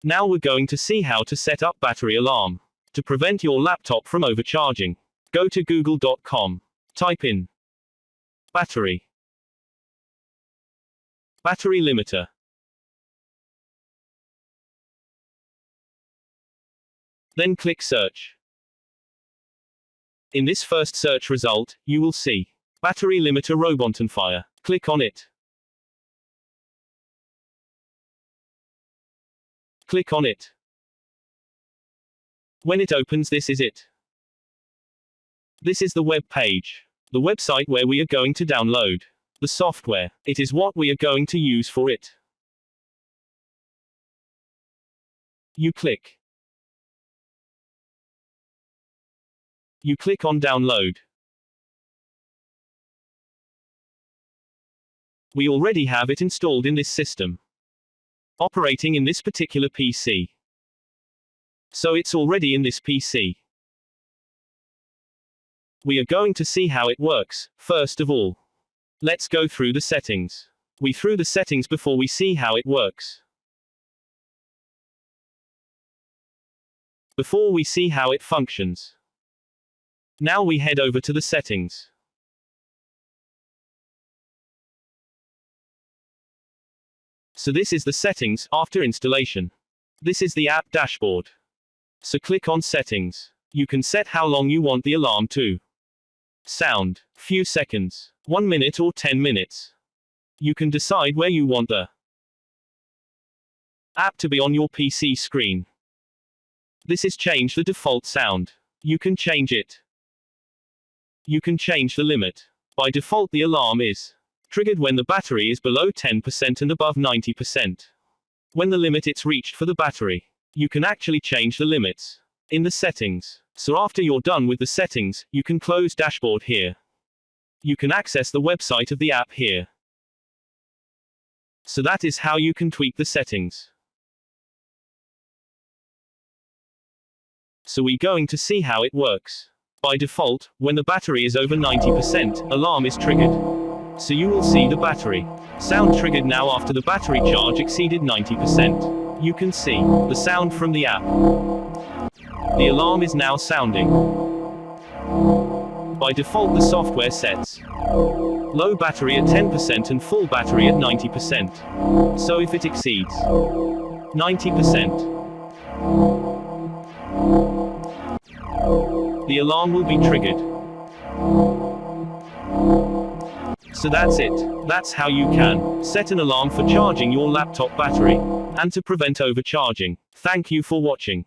Now we're going to see how to set up battery alarm to prevent your laptop from overcharging. Go to google.com. Type in battery limiter. Then click search. In this first search result, you will see battery limiter Robottenfire. Click on it. Click on it. When it opens, this is it. This is the web page. The website where we are going to download the software. It is what we are going to use for it. You click on download. We already have it installed in this system, operating in this particular PC. So it's already in this PC. We are going to see how it works. First of all, let's go through the settings. We through the settings before we see how it works. Before we see how it functions. Now we head over to the settings. So this is the settings after installation. This is the app dashboard. So click on settings. You can set how long you want the alarm to sound. Few seconds, 1 minute or 10 minutes. You can decide where you want the app to be on your PC screen. This is change the default sound. You can change it. You can change the limit. By default the alarm is triggered when the battery is below 10% and above 90%. When the limit it's reached for the battery. You can actually change the limits in the settings. So after you're done with the settings, you can close dashboard here. You can access the website of the app here. So that is how you can tweak the settings. So we're going to see how it works. By default, when the battery is over 90%, alarm is triggered. So you will see the battery sound triggered now after the battery charge exceeded 90%. You can see the sound from the app. The alarm is now sounding. By default the software sets low battery at 10% and full battery at 90%. So if it exceeds 90%, the alarm will be triggered. So that's it. That's how you can set an alarm for charging your laptop battery and to prevent overcharging. Thank you for watching.